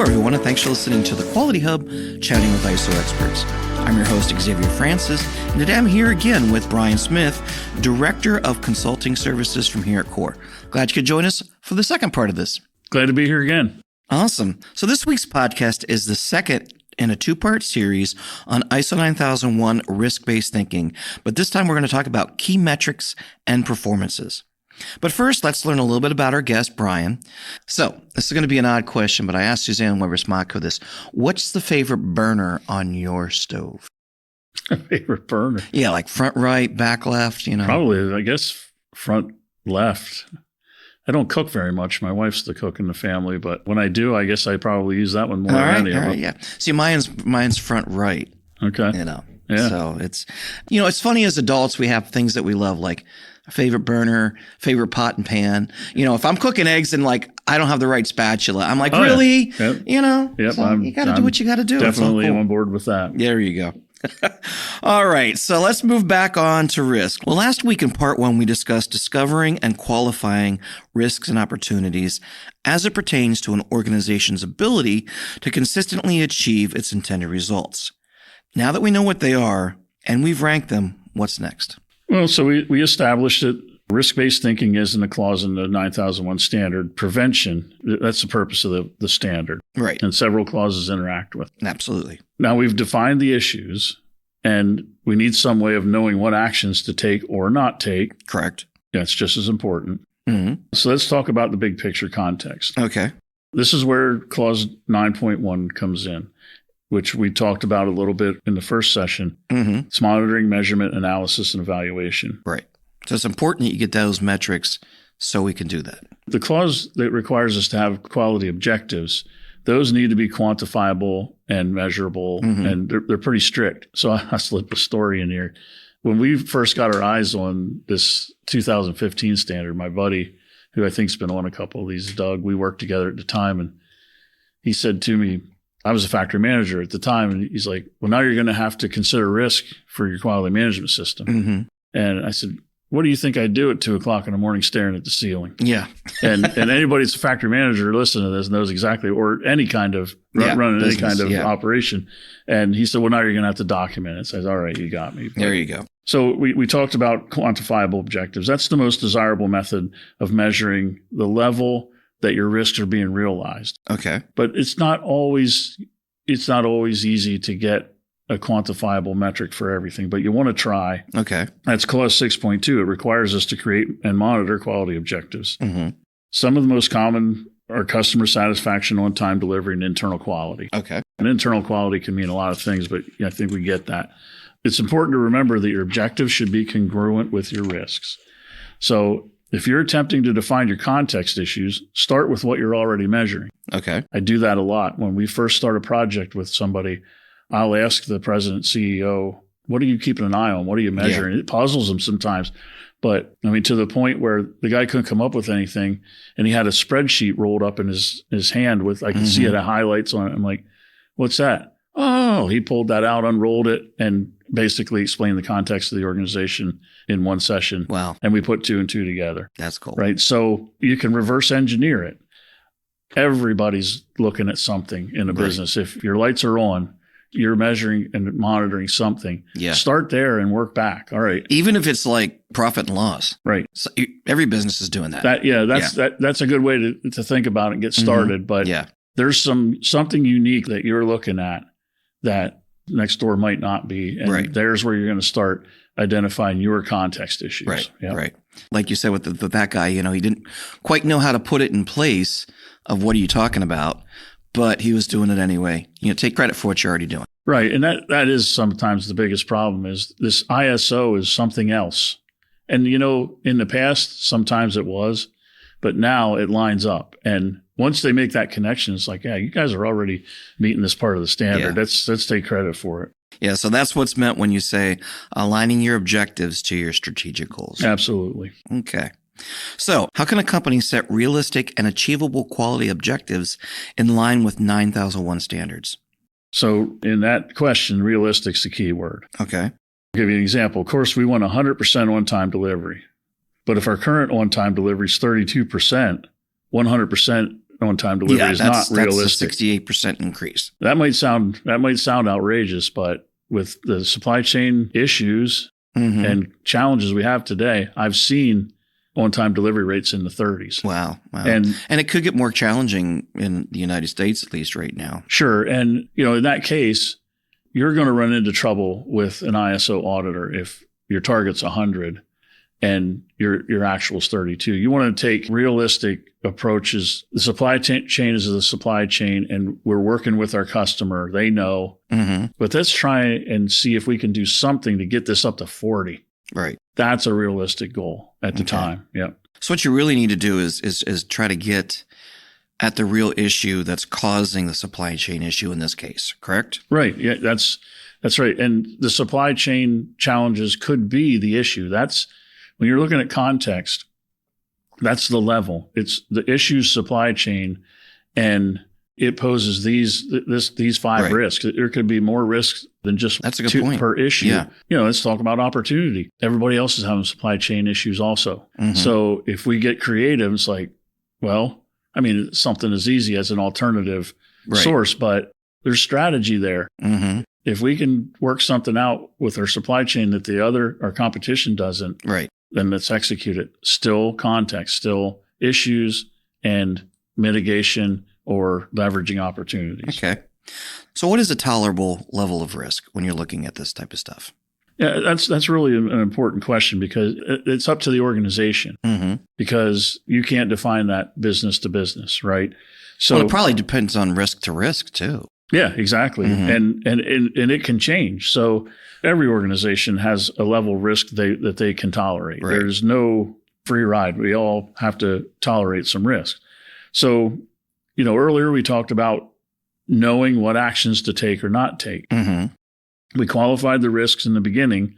Hello, everyone, and thanks for listening to The Quality Hub, chatting with ISO experts. I'm your host, Xavier Francis, and today I'm here again with Brian Smith, Director of Consulting Services from here at Core. Glad you could join us for the second part of this. Glad to be here again. Awesome. So this week's podcast is the second in a two-part series on ISO 9001 risk-based thinking, but this time we're going to talk about key metrics and performances. But first, let's learn a little bit about our guest, Brian. So this is going to be an odd question, but I asked Suzanne Weber-Smock this. What's the favorite burner on your stove? Favorite burner? Yeah, like front right, back left, Probably, I guess, front left. I don't cook very much. My wife's the cook in the family, but when I do, I guess I probably use that one more than any of them. Yeah. See, mine's front right. Okay. Yeah. So it's funny as adults, we have things that we love, like favorite burner, favorite pot and pan. If I'm cooking eggs and I don't have the right spatula, I'm like, really? Yeah. Yep. Yep. So you got to do what you got to do. Definitely on board with that. There you go. All right, so let's move back on to risk. Well, last week in part one, we discussed discovering and qualifying risks and opportunities as it pertains to an organization's ability to consistently achieve its intended results. Now that we know what they are and we've ranked them, what's next? Well, so we established that risk-based thinking isn't a clause in the 9001 standard. Prevention, that's the purpose of the standard. Right. And several clauses interact with it. Absolutely. Now we've defined the issues and we need some way of knowing what actions to take or not take. Correct. That's just as important. Mm-hmm. So let's talk about the big picture context. Okay. This is where clause 9.1 comes in, which we talked about a little bit in the first session. Mm-hmm. It's monitoring, measurement, analysis, and evaluation. Right. So it's important that you get those metrics so we can do that. The clause that requires us to have quality objectives, those need to be quantifiable and measurable, and they're pretty strict. So I slipped a story in here. When we first got our eyes on this 2015 standard, my buddy, who I think's been on a couple of these, Doug, we worked together at the time, and he said to me, I was a factory manager at the time, and he's like, well, now you're going to have to consider risk for your quality management system. Mm-hmm. And I said, what do you think I'd do at 2:00 in the morning staring at the ceiling? Yeah. and anybody that's a factory manager listening to this knows exactly, or any kind of running business, any kind of operation. And he said, well, now you're going to have to document it. I said, all right, you got me. There you go. So we talked about quantifiable objectives. That's the most desirable method of measuring the level that your risks are being realized. Okay. But it's not always easy to get a quantifiable metric for everything, but you want to try. Okay. That's clause 6.2. It requires us to create and monitor quality objectives. Mm-hmm. Some of the most common are customer satisfaction, on-time delivery, and internal quality. Okay. And internal quality can mean a lot of things, but I think we get that. It's important to remember that your objectives should be congruent with your risks. So if you're attempting to define your context issues, start with what you're already measuring. Okay. I do that a lot. When we first start a project with somebody, I'll ask the president, CEO, what are you keeping an eye on? What are you measuring? Yeah. It puzzles them sometimes. But to the point where the guy couldn't come up with anything, and he had a spreadsheet rolled up in his hand with, I could see it had highlights on it. I'm like, what's that? Oh, he pulled that out, unrolled it, and basically explained the context of the organization in one session. Wow. And we put 2 and 2 together. That's cool. Right. So you can reverse engineer it. Everybody's looking at something in a business. If your lights are on, you're measuring and monitoring something. Yeah. Start there and work back. All right. Even if it's like profit and loss. Right. So every business is doing that. That's a good way to think about it and get started. But there's something unique that you're looking at that next door might not be. And there's where you're going to start identifying your context issues. Right. Yep. Right. Like you said with that guy, he didn't quite know how to put it in place of what are you talking about, but he was doing it anyway. Take credit for what you're already doing. Right. And that is sometimes the biggest problem is this ISO is something else. And, in the past, sometimes it was, but now it lines up. And once they make that connection, it's like, yeah, you guys are already meeting this part of the standard. Yeah. Let's take credit for it. Yeah. So that's what's meant when you say aligning your objectives to your strategic goals. Absolutely. Okay. So how can a company set realistic and achievable quality objectives in line with 9001 standards? So in that question, realistic's the key word. Okay. I'll give you an example. Of course, we want 100% on-time delivery. But if our current on-time delivery is 32%, 100% on-time delivery is not realistic. That's a 68% increase. That might sound outrageous, but with the supply chain issues and challenges we have today, I've seen on-time delivery rates in the 30s. Wow. And it could get more challenging in the United States, at least right now. Sure. And, in that case, you're going to run into trouble with an ISO auditor if your target's 100 and your actual is 32. You want to take realistic approaches. The supply chain is the supply chain, and we're working with our customer. They know. But let's try and see if we can do something to get this up to 40. Right. That's a realistic goal at the time. Yeah. So what you really need to do is try to get at the real issue that's causing the supply chain issue in this case, correct? Right. Yeah, that's right. And the supply chain challenges could be the issue. That's when you're looking at context, that's the level. It's the issue supply chain, and it poses these 5 risks. There could be more risks than just that's a good point. Per issue. Yeah. Let's talk about opportunity. Everybody else is having supply chain issues also. So if we get creative, it's like, well, I mean, something as easy as an alternative source, but there's strategy there. If we can work something out with our supply chain that our competition doesn't, then let's execute it. Still context, still issues and mitigation or leveraging opportunities. Okay. So what is a tolerable level of risk when you're looking at this type of stuff? Yeah, that's really an important question, because it's up to the organization, because you can't define that business to business, right? So it probably depends on risk to risk too. Yeah, exactly. And it can change. So every organization has a level of risk that they can tolerate. Right. There's no free ride. We all have to tolerate some risk. So, earlier we talked about knowing what actions to take or not take. We qualified the risks in the beginning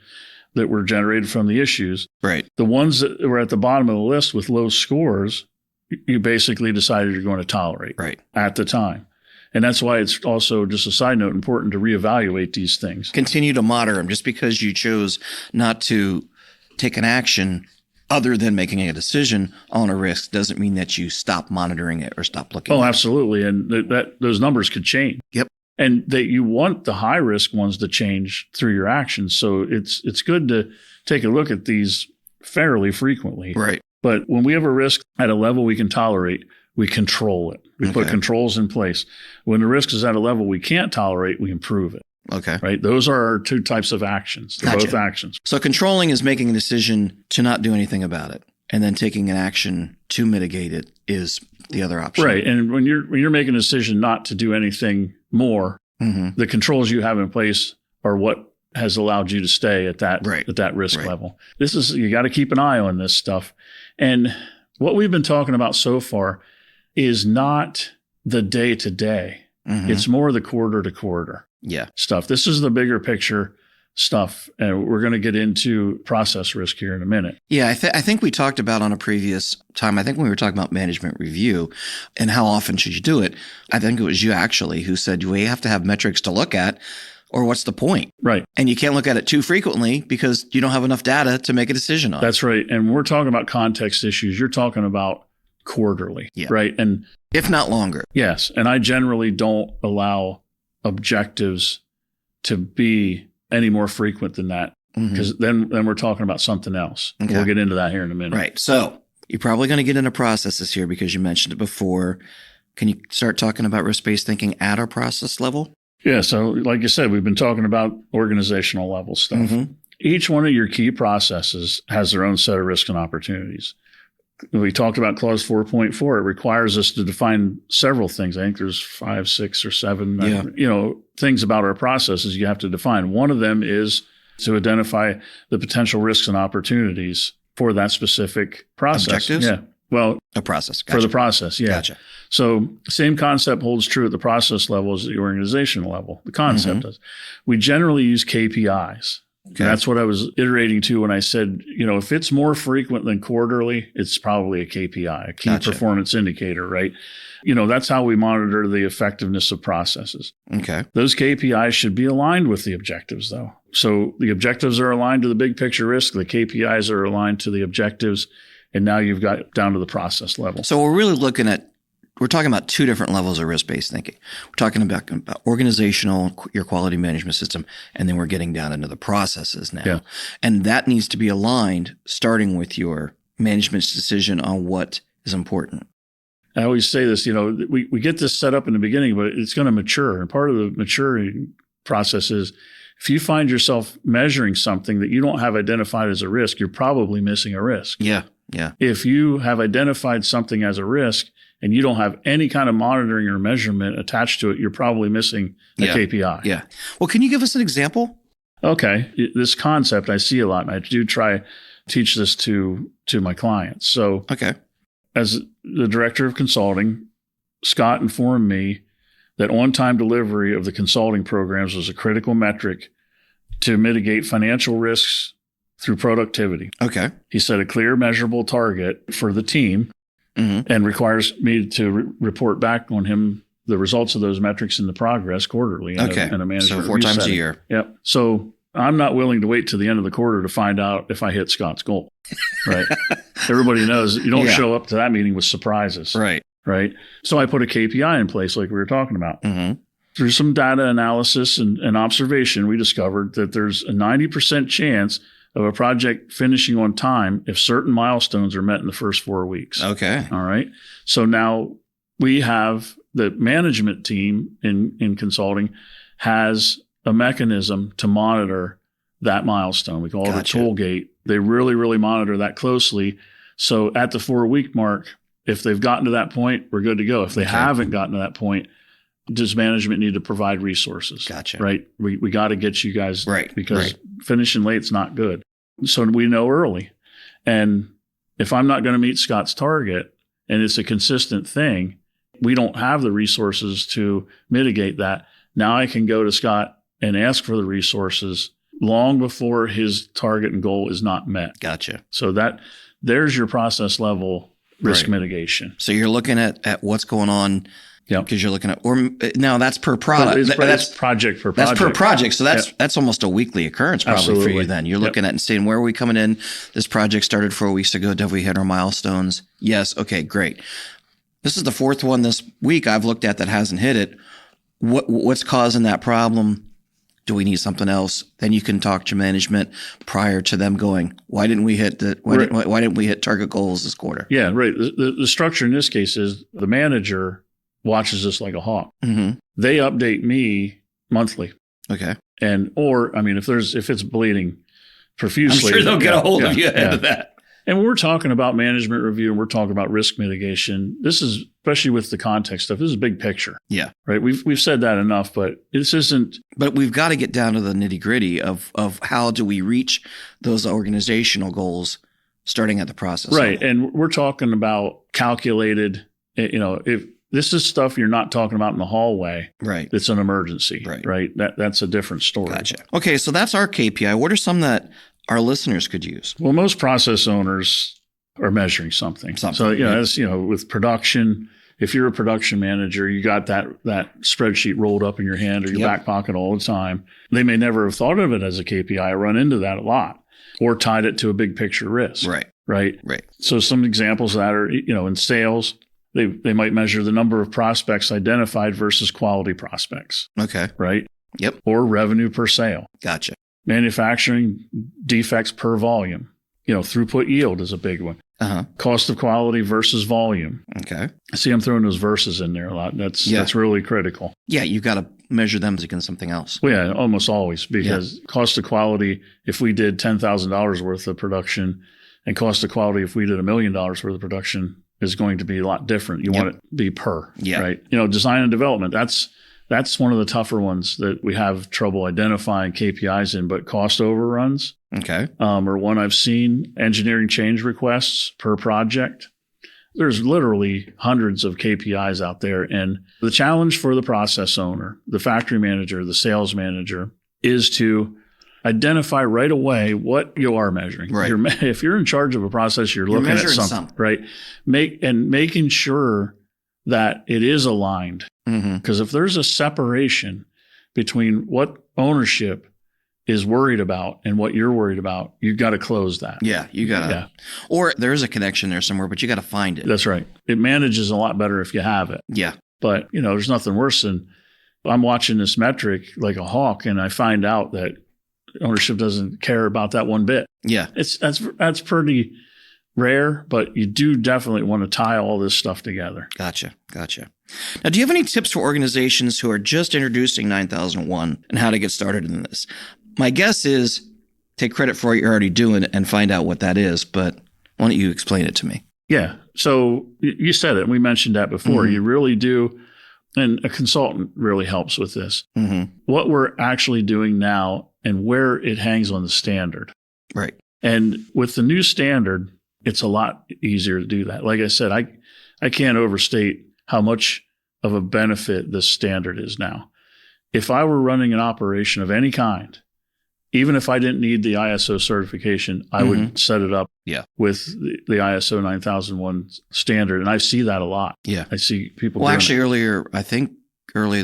that were generated from the issues. Right. The ones that were at the bottom of the list with low scores, you basically decided you're going to tolerate at the time. And that's why it's also, just a side note, important to reevaluate these things. Continue to monitor them. Just because you chose not to take an action other than making a decision on a risk doesn't mean that you stop monitoring it or stop looking at it. Oh, absolutely. And those numbers could change. Yep. And that you want the high risk ones to change through your actions. So it's good to take a look at these fairly frequently. Right. But when we have a risk at a level we can tolerate, we control it. We put controls in place. When the risk is at a level we can't tolerate, we improve it. Okay. Right. Those are our 2 types of actions. They're both actions. So controlling is making a decision to not do anything about it, and then taking an action to mitigate it is the other option. Right. And when you're making a decision not to do anything more, the controls you have in place are what has allowed you to stay at that risk level. You got to keep an eye on this stuff. And what we've been talking about so far is not the day to day. It's more the quarter to quarter stuff. This is the bigger picture stuff. And we're going to get into process risk here in a minute. Yeah, I think we talked about on a previous time, I think when we were talking about management review and how often should you do it, I think it was you actually who said, we have to have metrics to look at, or what's the point? Right. And you can't look at it too frequently because you don't have enough data to make a decision on. That's right. And when we're talking about context issues, you're talking about quarterly, right? And if not longer. Yes. And I generally don't allow objectives to be any more frequent than that, because then we're talking about something else. Okay. We'll get into that here in a minute. Right. So you're probably going to get into processes here because you mentioned it before. Can you start talking about risk-based thinking at our process level? Yeah. So like you said, we've been talking about organizational level stuff. Each one of your key processes has their own set of risks and opportunities. We talked about clause 4.4. It requires us to define several things. I think there's 5, 6, or 7, things about our processes you have to define. One of them is to identify the potential risks and opportunities for that specific process. Objectives? Yeah. Well, a process. Gotcha. For the process. Yeah. Gotcha. So same concept holds true at the process level as the organizational level. The concept does. We generally use KPIs. Okay. And that's what I was iterating to when I said, if it's more frequent than quarterly, it's probably a KPI, a key performance indicator, right? That's how we monitor the effectiveness of processes. Okay. Those KPIs should be aligned with the objectives, though. So the objectives are aligned to the big picture risk. The KPIs are aligned to the objectives. And now you've got down to the process level. So we're really looking at we're talking about two different levels of risk-based thinking. We're talking about organizational, your quality management system, and then we're getting down into the processes now. Yeah. And that needs to be aligned starting with your management's decision on what is important. I always say this, we get this set up in the beginning, but it's going to mature. And part of the maturing process is if you find yourself measuring something that you don't have identified as a risk, you're probably missing a risk. Yeah. Yeah. If you have identified something as a risk and you don't have any kind of monitoring or measurement attached to it, you're probably missing a KPI. Yeah. Well, can you give us an example? Okay. This concept I see a lot, and I do try to teach this to my clients. So as the director of consulting, Scott informed me that on-time delivery of the consulting programs was a critical metric to mitigate financial risks through productivity. Okay. He set a clear, measurable target for the team and requires me to report back on him the results of those metrics and the progress quarterly in a management so 4 times setting. a year. Yep. So I'm not willing to wait to the end of the quarter to find out if I hit Scott's goal. Right. Everybody knows you don't show up to that meeting with surprises. Right. Right. So I put a KPI in place like we were talking about. Through some data analysis and observation, we discovered that there's a 90% chance of a project finishing on time if certain milestones are met in the first 4 weeks. Okay. All right. So now we have the management team in consulting has a mechanism to monitor that milestone. We call it a toll gate. They really, really monitor that closely. So at the 4-week mark, if they've gotten to that point, we're good to go. If they haven't gotten to that point, does management need to provide resources? Gotcha. Right. We got to get you guys right. Because finishing late's not good. So we know early. And if I'm not going to meet Scott's target and it's a consistent thing, we don't have the resources to mitigate that. Now I can go to Scott and ask for the resources long before his target and goal is not met. Gotcha. So there's your process level risk mitigation. So you're looking at what's going on. Yeah, because you're looking at, or now that's per product. That's project per project. That's per project. So that's almost a weekly occurrence probably for you then. You're looking at and saying, where are we coming in? This project started 4 weeks ago. Did we hit our milestones? Yes. Okay, great. This is the 4th one this week I've looked at that hasn't hit it. What's causing that problem? Do we need something else? Then you can talk to management prior to them going, why didn't we hit why didn't we hit target goals this quarter? Yeah, right. The structure in this case is the manager watches this like a hawk. They update me monthly. Okay. If it's bleeding profusely, I'm sure they'll get a hold of you ahead of that. And when we're talking about management review and we're talking about risk mitigation, this is, especially with the context stuff, this is a big picture. Yeah. Right. We've said that enough, but this isn't. But we've got to get down to the nitty gritty of how do we reach those organizational goals starting at the process. Right. And we're talking about calculated, if this is stuff you're not talking about in the hallway. Right. It's an emergency. Right. That's a different story. Gotcha. Okay. So that's our KPI. What are some that our listeners could use? Well, most process owners are measuring something. So, as with production, if you're a production manager, you got that spreadsheet rolled up in your hand or your back pocket all the time. They may never have thought of it as a KPI. I run into that a lot, or tied it to a big picture risk. Right. So some examples of that are, in sales, they might measure the number of prospects identified versus quality prospects. Okay. Right. Yep. Or revenue per sale. Gotcha. Manufacturing defects per volume. Throughput yield is a big one. Cost of quality versus volume. Okay. See, I'm throwing those verses in there a lot. That's really critical. Yeah, you've got to measure them against something else. Well, yeah, almost always, because cost of quality, if we did $10,000 worth of production, and cost of quality, if we did $1 million worth of production, is going to be a lot different. You want it to be per, right? Design and development, that's one of the tougher ones that we have trouble identifying KPIs in, but cost overruns. Okay. Or one I've seen, engineering change requests per project. There's literally hundreds of KPIs out there. And the challenge for the process owner, the factory manager, the sales manager, is to identify right away what you are measuring. Right. If you're in charge of a process, you're looking at something, right? Making sure that it is aligned. Because if there's a separation between what ownership is worried about and what you're worried about, you've got to close that. Yeah, you got to. Or there is a connection there somewhere, but you got to find it. That's right. It manages a lot better if you have it. Yeah. But, there's nothing worse than I'm watching this metric like a hawk and I find out that ownership doesn't care about that one bit. Yeah. That's pretty rare, but you do definitely want to tie all this stuff together. Gotcha. Now, do you have any tips for organizations who are just introducing 9001 and how to get started in this? My guess is take credit for what you're already doing and find out what that is, but why don't you explain it to me? Yeah. So you said it, and we mentioned that before. You really do, and a consultant really helps with this. What we're actually doing now and where it hangs on the standard. Right. And with the new standard, it's a lot easier to do that. Like I said, I can't overstate how much of a benefit this standard is now. If I were running an operation of any kind, even if I didn't need the ISO certification, I would set it up with the ISO 9001 standard. And I see that a lot. Yeah. I see people. Well, actually earlier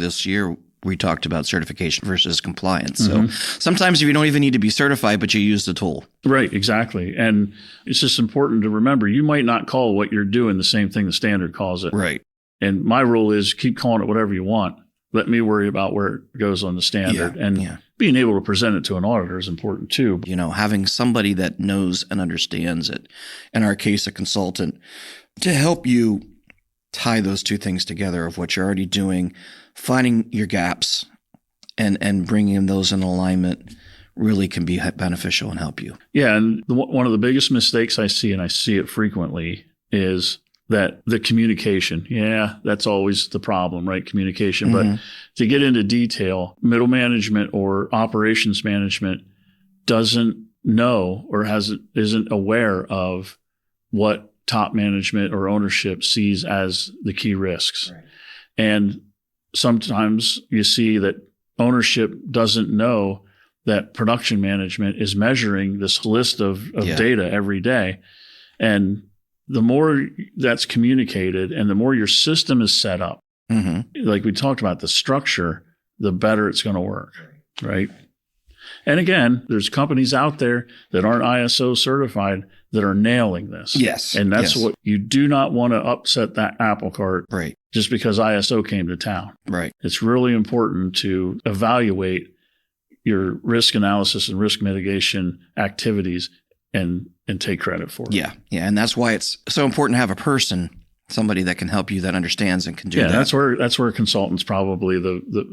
this year, we talked about certification versus compliance. So sometimes you don't even need to be certified, but you use the tool. Right, exactly. And it's just important to remember, you might not call what you're doing the same thing the standard calls it. Right. And my rule is keep calling it whatever you want. Let me worry about where it goes on the standard. Being able to present it to an auditor is important too. Having somebody that knows and understands it, in our case, a consultant, to help you tie those two things together of what you're already doing, finding your gaps and bringing those in alignment really can be beneficial and help you. Yeah. And one of the biggest mistakes I see, and I see it frequently, is that the communication, that's always the problem, right? Communication. But to get into detail, middle management or operations management doesn't know or isn't aware of what top management or ownership sees as the key risks. Right. And sometimes you see that ownership doesn't know that production management is measuring this list of data every day. And the more that's communicated and the more your system is set up, like we talked about, the structure, the better it's going to work, right? And again, there's companies out there that aren't ISO certified that are nailing this. Yes. And that's what you do not want to upset that apple cart right. just because ISO came to town. Right. It's really important to evaluate your risk analysis and risk mitigation activities and take credit for it. Yeah. Yeah. And that's why it's so important to have a person, somebody that can help you, that understands and can do that. Yeah, that's where consultants probably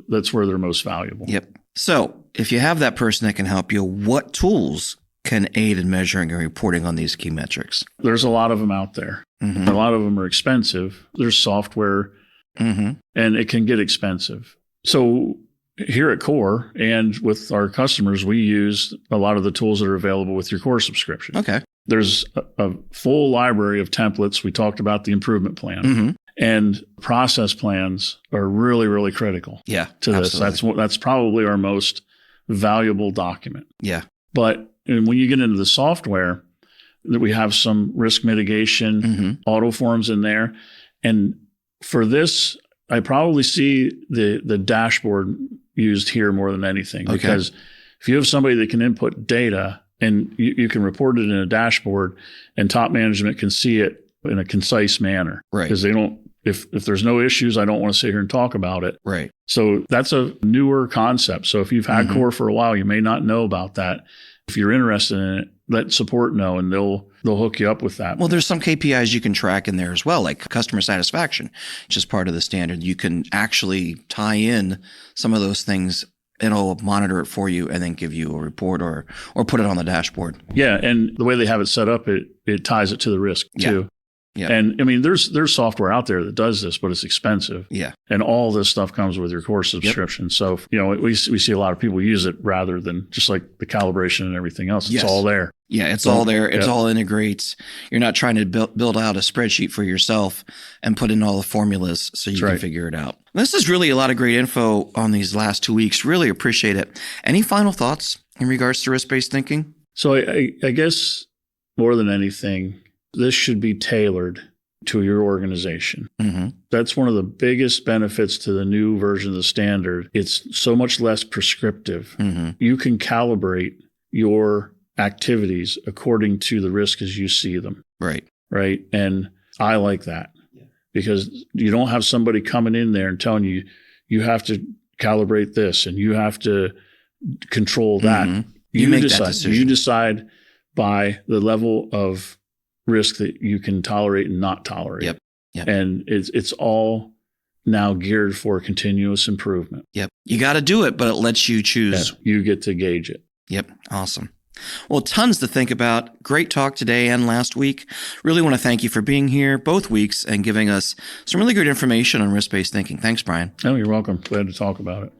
that's where they're most valuable. Yep. So if you have that person that can help you, what tools can aid in measuring and reporting on these key metrics? There's a lot of them out there. A lot of them are expensive. There's software and it can get expensive. So here at Core and with our customers, we use a lot of the tools that are available with your Core subscription. Okay. There's a full library of templates. We talked about the improvement plan. And process plans are really, really critical to this. That's probably our most valuable document. Yeah. But when you get into the software, we have some risk mitigation auto forms in there. And for this, I probably see the dashboard used here more than anything. Because if you have somebody that can input data and you can report it in a dashboard and top management can see it in a concise manner. Right. Because they don't, if there's no issues, I don't want to sit here and talk about it. Right. So that's a newer concept. So if you've had Core for a while, you may not know about that. If you're interested in it, let support know and they'll hook you up with that. Well, there's some KPIs you can track in there as well, like customer satisfaction, which is part of the standard. You can actually tie in some of those things. It'll monitor it for you and then give you a report or put it on the dashboard. Yeah. And the way they have it set up, it ties it to the risk too. Yeah. And I mean, there's software out there that does this, but it's expensive. Yeah. And all this stuff comes with your Core subscription. Yep. So, we see a lot of people use it rather than just like the calibration and everything else. It's all there. Yeah. It's all there. It's all integrates. You're not trying to build out a spreadsheet for yourself and put in all the formulas so you can figure it out. This is really a lot of great info on these last 2 weeks. Really appreciate it. Any final thoughts in regards to risk-based thinking? So I guess more than anything, this should be tailored to your organization. Mm-hmm. That's one of the biggest benefits to the new version of the standard. It's so much less prescriptive. Mm-hmm. You can calibrate your activities according to the risk as you see them. Right. Right. And I like that because you don't have somebody coming in there and telling you, you have to calibrate this and you have to control that. Mm-hmm. You make decide. that decision. You decide by the level of risk that you can tolerate and not tolerate. Yep. Yep. And it's all now geared for continuous improvement. Yep. You got to do it, but it lets you choose. Yeah, you get to gauge it. Yep. Awesome. Well, tons to think about. Great talk today and last week. Really want to thank you for being here both weeks and giving us some really good information on risk-based thinking. Thanks, Brian. Oh, you're welcome. Glad to talk about it.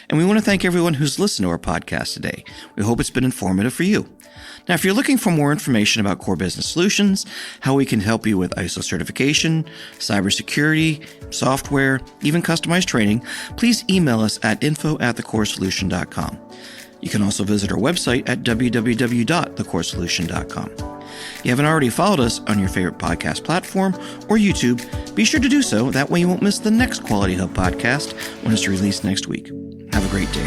And we want to thank everyone who's listened to our podcast today. We hope it's been informative for you. Now, if you're looking for more information about core business solutions, how we can help you with ISO certification, cybersecurity, software, even customized training, please email us at info@thecoresolution.com. You can also visit our website at www.thecoresolution.com. If you haven't already followed us on your favorite podcast platform or YouTube, be sure to do so. That way you won't miss the next Quality Hub podcast when it's released next week. Have a great day.